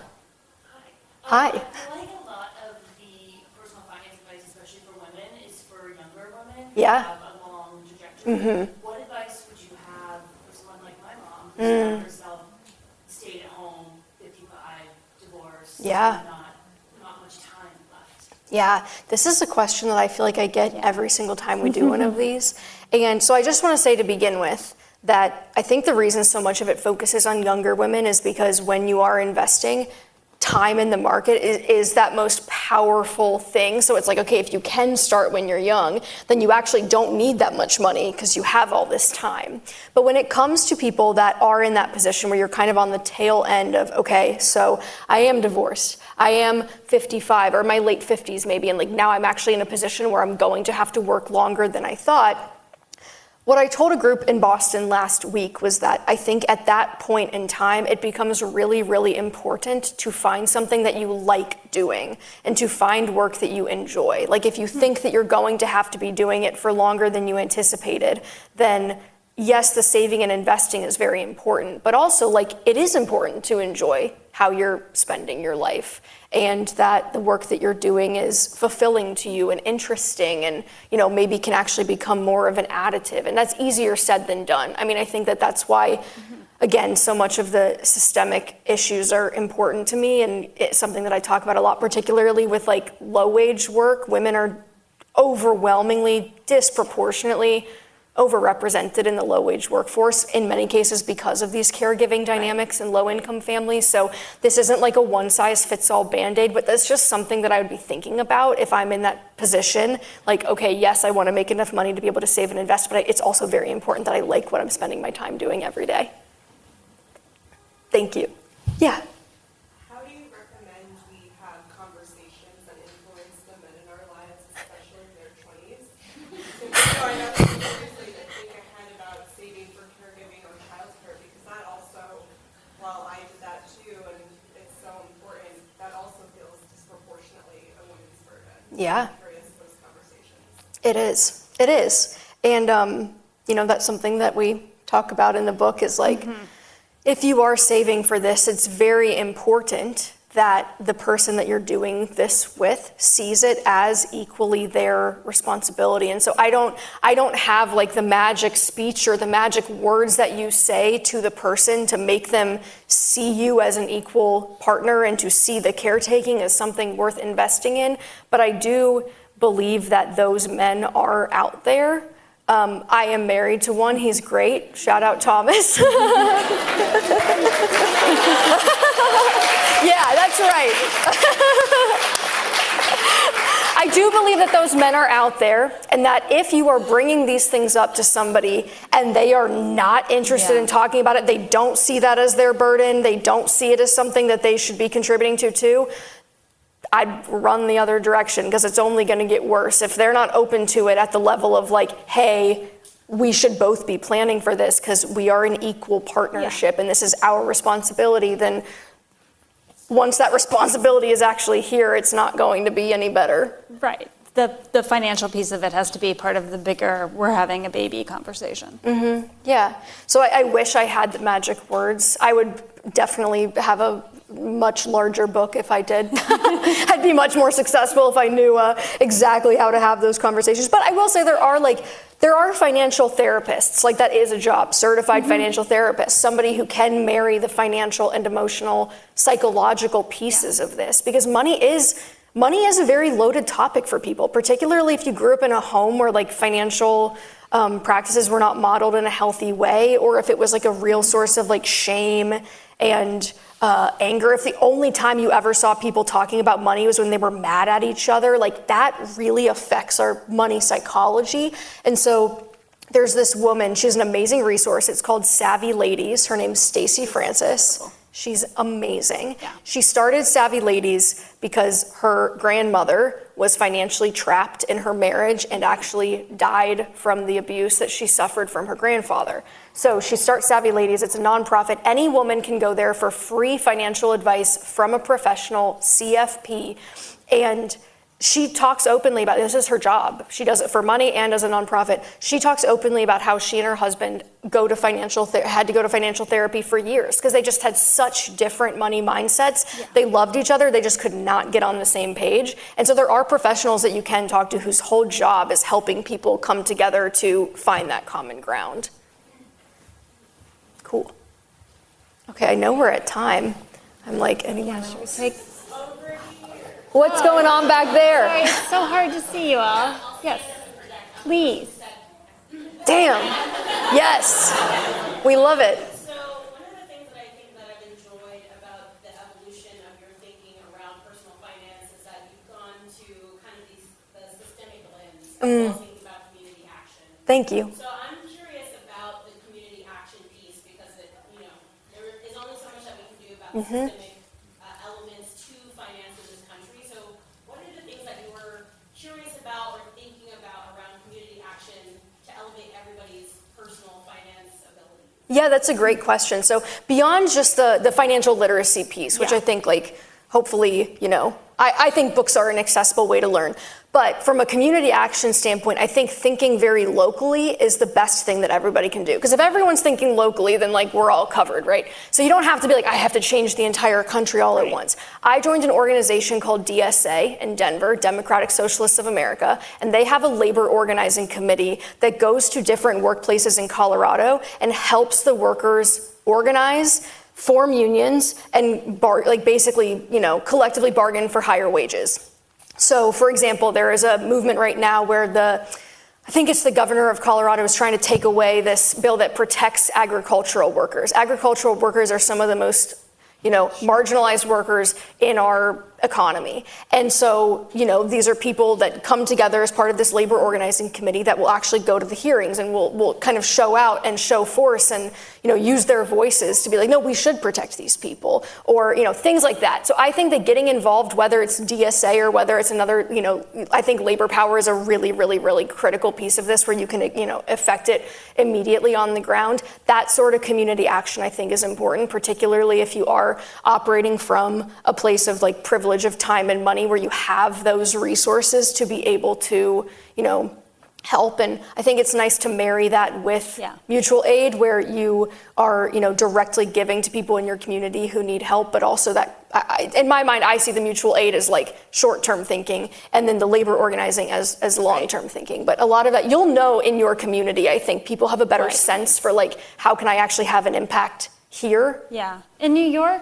Hi. I feel like a lot of the personal finance advice, especially for women, is for younger women who Yeah. have a long trajectory. What advice would you have for someone like my mom who's found herself stayed at home, 55, divorced, Yeah. not much time left? Yeah, this is a question that I feel like I get every single time we do one of these. And so I just want to say to begin with that I think the reason so much of it focuses on younger women is because when you are investing, time in the market is that most powerful thing. So it's like, okay, if you can start when you're young, then you actually don't need that much money because you have all this time. But when it comes to people that are in that position where you're kind of on the tail end of, okay, so I am divorced, I am 55 or my late 50s maybe, and like now I'm actually in a position where I'm going to have to work longer than I thought. What I told a group in Boston last week was that I think at that point in time, it becomes really, really important to find something that you like doing and to find work that you enjoy. Like if you think that you're going to have to be doing it for longer than you anticipated, then yes, the saving and investing is very important, but also like it is important to enjoy how you're spending your life and that the work that you're doing is fulfilling to you and interesting and, you know, maybe can actually become more of an additive. And that's easier said than done. I mean, I think that that's why, again, so much of the systemic issues are important to me. And it's something that I talk about a lot, particularly with like low wage work. Women are overwhelmingly, disproportionately overrepresented in the low-wage workforce, in many cases because of these caregiving dynamics in low-income families. So this isn't like a one-size-fits-all Band-Aid, but that's just something that I would be thinking about if I'm in that position. Like, okay, yes, I want to make enough money to be able to save and invest, but it's also very important that I like what I'm spending my time doing every day. Thank you. Yeah. How do you recommend we have conversations that influence the men in our lives, especially in their 20s? So I know seriously to think ahead about saving for caregiving or childcare, because that also, while I did that too, and it's so important, that also feels disproportionately a woman's burden. Yeah. I'm curious those conversations. It is. It is. And, you know, that's something that we talk about in the book is like, if you are saving for this, it's very important that the person that you're doing this with sees it as equally their responsibility. And so I don't have like the magic speech or the magic words that you say to the person to make them see you as an equal partner and to see the caretaking as something worth investing in. But I do believe that those men are out there. I am married to one. He's great. Shout out Thomas. Yeah, that's right. I do believe that those men are out there and that if you are bringing these things up to somebody and they are not interested in talking about it, they don't see that as their burden, they don't see it as something that they should be contributing to too, I'd run the other direction because it's only going to get worse. If they're not open to it at the level of like, hey, we should both be planning for this because we are an equal partnership and this is our responsibility, then once that responsibility is actually here, it's not going to be any better. Right. The financial piece of it has to be part of the bigger we're having a baby conversation. Yeah. So I wish I had the magic words. I would definitely have a much larger book if I did. I'd be much more successful if I knew exactly how to have those conversations. But I will say there are financial therapists, like that is a job, certified financial therapist, somebody who can marry the financial and emotional, psychological pieces of this, because money is a very loaded topic for people, particularly if you grew up in a home where like financial practices were not modeled in a healthy way, or if it was like a real source of like shame and anger. If the only time you ever saw people talking about money was when they were mad at each other, like that really affects our money psychology. And so there's this woman, she's an amazing resource. It's called Savvy Ladies. Her name's Stacey Francis. She's amazing. Yeah. She started Savvy Ladies because her grandmother was financially trapped in her marriage and actually died from the abuse that she suffered from her grandfather. So she starts Savvy Ladies. It's a nonprofit. Any woman can go there for free financial advice from a professional CFP. And she talks openly about, this is her job. She does it for money and as a nonprofit. She talks openly about how she and her husband had to go to financial therapy for years because they just had such different money mindsets. Yeah. They loved each other. They just could not get on the same page. And so there are professionals that you can talk to whose whole job is helping people come together to find that common ground. Cool. Okay, I know we're at time. I'm like, anyone else? Should we take... What's going on back there? Sorry, it's so hard to see you all. Yes, please. Damn. Yes. We love it. So one of the things that I think that I've enjoyed about the evolution of your thinking around personal finance is that you've gone to kind of the systemic lens as well as thinking about community action. Thank you. So I'm curious about the community action piece because there is only so much that we can do about the systemic elements to finance in this country. So what are the things that you were curious about or thinking about around community action to elevate everybody's personal finance ability? Yeah, that's a great question. So beyond just the financial literacy piece, which I think like hopefully, I think books are an accessible way to learn. But from a community action standpoint, I think thinking very locally is the best thing that everybody can do. Because if everyone's thinking locally, then like we're all covered, right? So you don't have to be like, I have to change the entire country all at once. I joined an organization called DSA in Denver, Democratic Socialists of America, and they have a labor organizing committee that goes to different workplaces in Colorado and helps the workers organize, form unions, and basically, collectively bargain for higher wages. So, for example, there is a movement right now where I think it's the governor of Colorado is trying to take away this bill that protects agricultural workers. Agricultural workers are some of the most, marginalized workers in our economy. And so, these are people that come together as part of this labor organizing committee that will actually go to the hearings and will kind of show out and show force and, use their voices to be like, no, we should protect these people or, things like that. So I think that getting involved, whether it's DSA or whether it's another, I think labor power is a really, really, really critical piece of this where you can, affect it immediately on the ground. That sort of community action, I think, is important, particularly if you are operating from a place of like privilege of time and money where you have those resources to be able to, help. And I think it's nice to marry that with mutual aid where you are, directly giving to people in your community who need help, but also that, in my mind, I see the mutual aid as like short-term thinking and then the labor organizing as long-term thinking. But a lot of that, you'll know in your community, I think people have a better sense for like, how can I actually have an impact here? Yeah. In New York,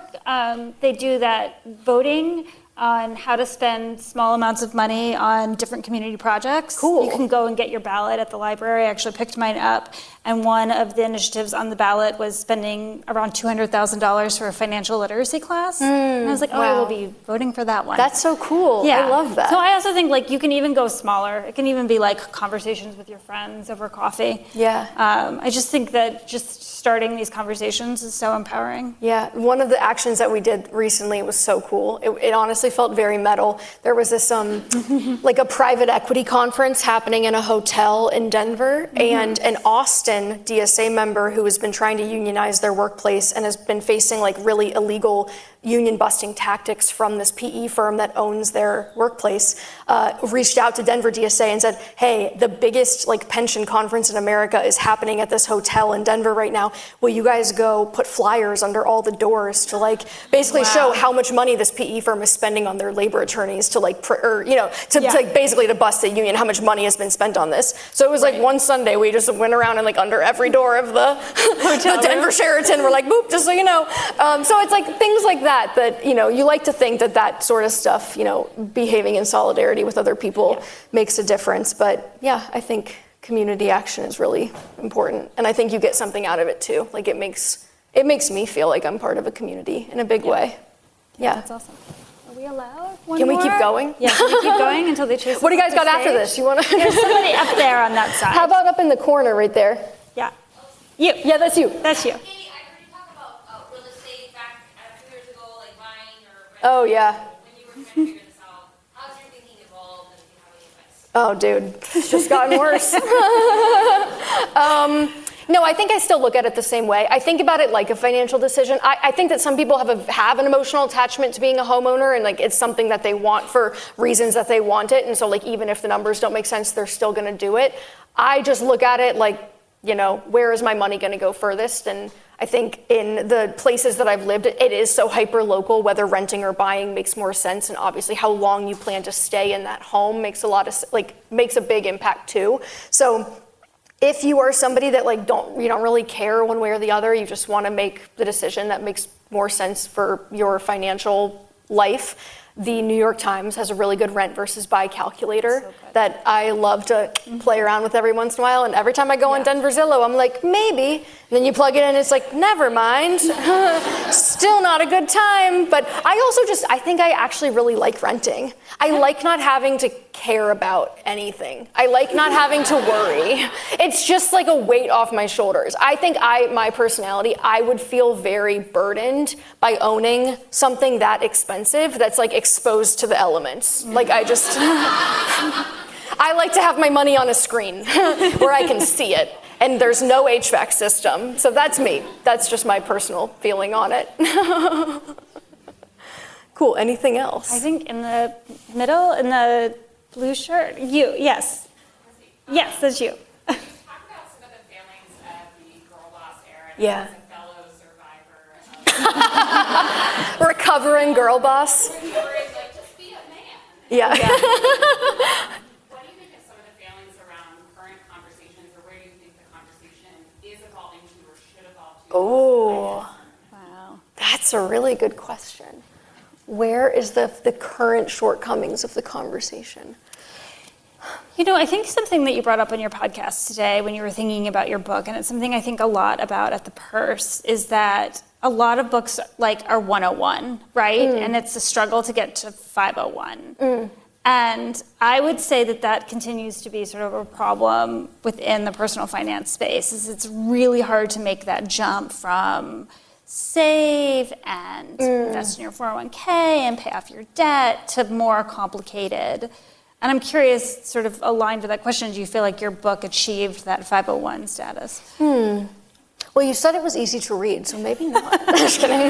they do that voting on how to spend small amounts of money on different community projects. Cool. You can go and get your ballot at the library. I actually picked mine up. And one of the initiatives on the ballot was spending around $200,000 for a financial literacy class. And I was like, oh, I will be voting for that one. That's so cool. I love that. So I also think like you can even go smaller. It can even be like conversations with your friends over coffee. Yeah. I just think that just starting these conversations is so empowering. Yeah, one of the actions that we did recently was so cool. It honestly felt very metal. There was this like a private equity conference happening in a hotel in Denver, and an Austin DSA member who has been trying to unionize their workplace and has been facing like really illegal union busting tactics from this PE firm that owns their workplace, reached out to Denver DSA and said, hey, the biggest like pension conference in America is happening at this hotel in Denver right now. Will you guys go put flyers under all the doors to like basically show how much money this PE firm is spending on their labor attorneys to like, to like basically to bust the union, how much money has been spent on this. So it was like one Sunday we just went around and like under every door of the, the Denver Sheraton, we're like, boop, just so you know. So it's like things like that, you like to think that sort of stuff, behaving in solidarity with other people makes a difference. But yeah, I think community action is really important. And I think you get something out of it too. Like it makes me feel like I'm part of a community in a big way. Yeah. That's awesome. Are we allowed one Can we more? keep going? Yeah, can we keep going until they chase us What do you off guys the got after stage? this? You want to? There's somebody up there on that side. How about up in the corner right there? Yeah. You. Yeah, that's you. That's you. Katie, I heard you talk about real estate back a few years ago, like buying or renting. Oh, yeah. When you were trying to figure this out, how's your thinking evolved, and do you have any advice? Oh, dude, it's just gotten worse. No, I think I still look at it the same way. I think about it like a financial decision. I think that some people have an emotional attachment to being a homeowner, and like it's something that they want for reasons that they want it. And so like even if the numbers don't make sense, they're still going to do it. I just look at it like, where is my money going to go furthest? And I think in the places that I've lived, it is so hyper local, whether renting or buying makes more sense. And obviously how long you plan to stay in that home makes a big impact too. So if you are somebody that you don't really care one way or the other, you just want to make the decision that makes more sense for your financial life, the New York Times has a really good rent versus buy calculator that I love to play around with every once in a while. And every time I go on Denver Zillow, I'm like, maybe. And then you plug it in, it's like, never mind. Still not a good time. But I think I actually really like renting. I like not having to care about anything. I like not having to worry. It's just like a weight off my shoulders. I think my personality, I would feel very burdened by owning something that expensive that's like exposed to the elements. Like I like to have my money on a screen where I can see it and there's no HVAC system. So that's me. That's just my personal feeling on it. Cool, anything else? I think in the middle, in the blue shirt, you, yes. Yes, that's you. Talk about some of the failings of the girl boss era. Yeah. As a fellow survivor of Recovering girl boss. where you were like, just be a man. Yeah. What do you think of some of the failings around current conversations, or where do you think the conversation is evolving to or should evolve to? Oh, Wow. that's a really good question. Where is the current shortcomings of the conversation? I think something that you brought up on your podcast today when you were thinking about your book, and it's something I think a lot about at the Purse, is that a lot of books are 101, right? And it's a struggle to get to 501. And I would say that continues to be sort of a problem within the personal finance space, is it's really hard to make that jump from save and invest in your 401k and pay off your debt to more complicated. And I'm curious, sort of aligned with that question, do you feel like your book achieved that 501 status? Well, you said it was easy to read, so maybe not. Just kidding.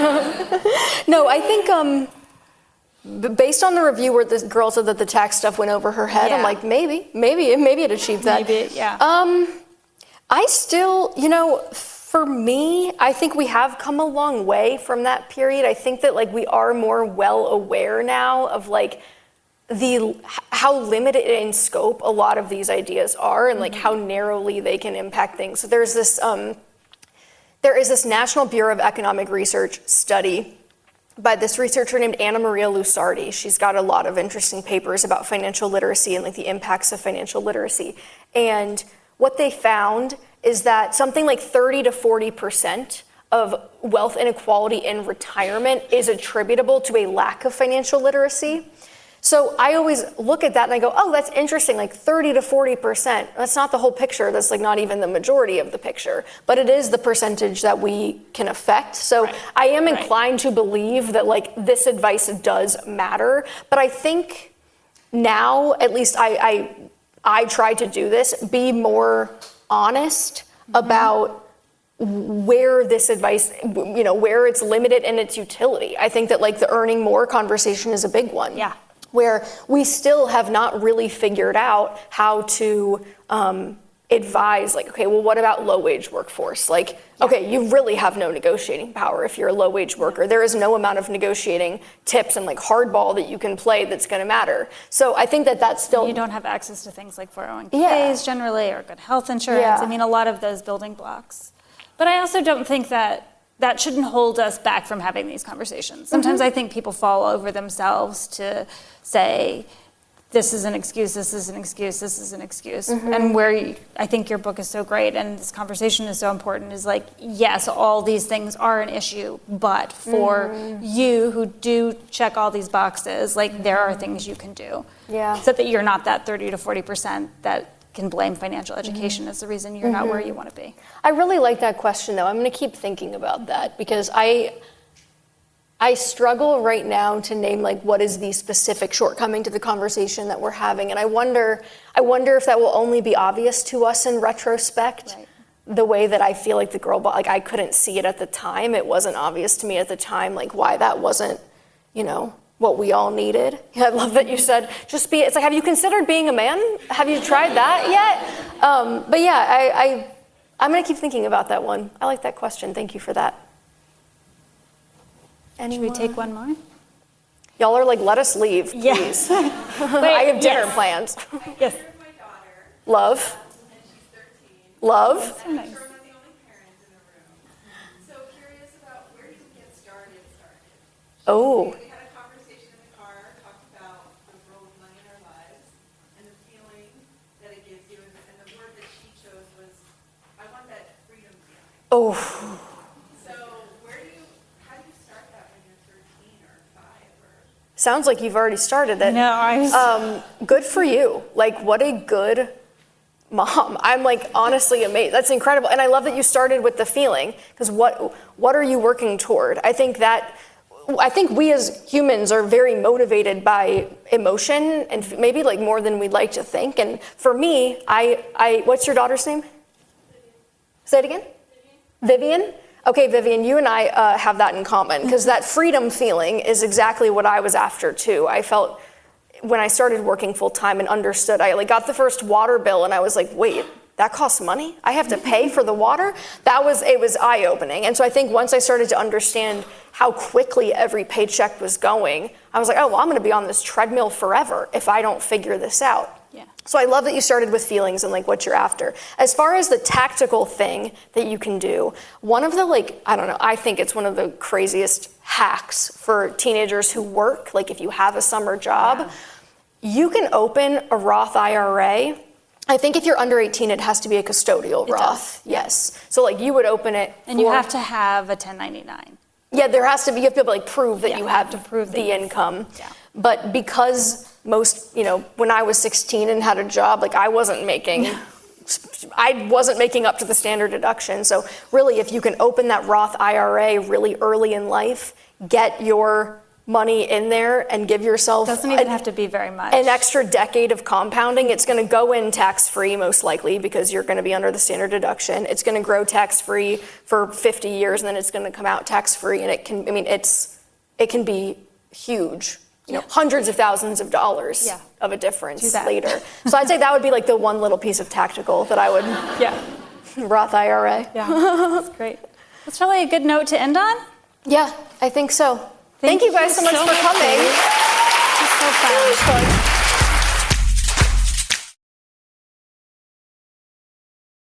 No, I think based on the review where the girl said that the tax stuff went over her head, I'm like, maybe it achieved that. Maybe, yeah. I still, for me, I think we have come a long way from that period. I think that we are more well aware now of how limited in scope a lot of these ideas are, and how narrowly they can impact things. So there is this National Bureau of Economic Research study by this researcher named Anna Maria Lusardi. She's got a lot of interesting papers about financial literacy and the impacts of financial literacy. And what they found is that something like 30 to 40% of wealth inequality in retirement is attributable to a lack of financial literacy. So I always look at that and I go, oh, that's interesting, like 30 to 40%. That's not the whole picture. That's like not even the majority of the picture, but it is the percentage that we can affect. So I am inclined to believe that like this advice does matter, but I think now, at least I try to do this, be more honest about where this advice, where it's limited in its utility. I think that like the earning more conversation is a big one. Yeah. Where we still have not really figured out how to advise, like, okay, well, what about low-wage workforce? Like, okay, you really have no negotiating power if you're a low-wage worker. There is no amount of negotiating tips and like hardball that you can play that's going to matter. So I think that that's still... You don't have access to things like 401ks generally, or good health insurance. Yeah. I mean, a lot of those building blocks. But I also don't think that shouldn't hold us back from having these conversations. Sometimes I think people fall over themselves to say, this is an excuse, this is an excuse, this is an excuse. And where I think your book is so great and this conversation is so important is like, yes, all these things are an issue, but for you who do check all these boxes, like there are things you can do. Yeah. So that you're not that 30 to 40% that can blame financial education as the reason you're not where you want to be. I really like that question, though. I'm going to keep thinking about that because I struggle right now to name like what is the specific shortcoming to the conversation that we're having, and I wonder if that will only be obvious to us in retrospect. Right. The way that I feel like the girl boss, like I couldn't see it at the time. It wasn't obvious to me at the time, like why that wasn't, what we all needed. I love that you said, it's like, have you considered being a man? Have you tried that yet? But yeah, I'm gonna keep thinking about that one. I like that question, thank you for that. Should we take one more? Y'all are like, let us leave, Yeah. please. I have dinner plans. Yes. My daughter, Love, and she's 13. love. So nice. I'm sure I'm not the only parent in the room. So curious about where did you get started? Oh, We had a conversation in the car, talked about the role of money in our lives and the feeling that it gives you. And the word that she chose was, I want that freedom feeling. oh. So how do you start that when you're 13 or 5 or? Sounds like you've already started it. No, I was... Good for you. Like, what a good mom. I'm like honestly amazed. That's incredible. And I love that you started with the feeling, because what are you working toward? I think we as humans are very motivated by emotion, and maybe like more than we'd like to think. And for me, I what's your daughter's name? Say it again? Vivian? Okay, Vivian, you and I have that in common, because that freedom feeling is exactly what I was after too. I felt when I started working full time and understood, I like got the first water bill and I was like, wait, that costs money? I have to pay for the water? It was eye-opening. And so I think once I started to understand how quickly every paycheck was going, I was like, oh, well, I'm gonna be on this treadmill forever if I don't figure this out. Yeah. So I love that you started with feelings and like what you're after. As far as the tactical thing that you can do, one of the I think it's one of the craziest hacks for teenagers who work, like if you have a summer job, you can open a Roth IRA. I think if you're under 18, it has to be a custodial Roth. Yes. So like you would open it. And you have to have a 1099. Yeah, you have to be able to like prove that you have to prove the income. Yeah. But because most, when I was 16 and had a job, like I wasn't making up to the standard deduction. So really, if you can open that Roth IRA really early in life, get your money in there and give yourself Doesn't even have to be very much. an extra decade of compounding. It's going to go in tax-free most likely because you're going to be under the standard deduction. It's going to grow tax-free for 50 years and then it's going to come out tax-free, and it can be huge. Hundreds of thousands of dollars of a difference later. So I'd say that would be like the one little piece of tactical that I would Roth IRA. Yeah, that's great. That's probably a good note to end on. Yeah, I think so. Thank you guys so much for coming. It's so fun.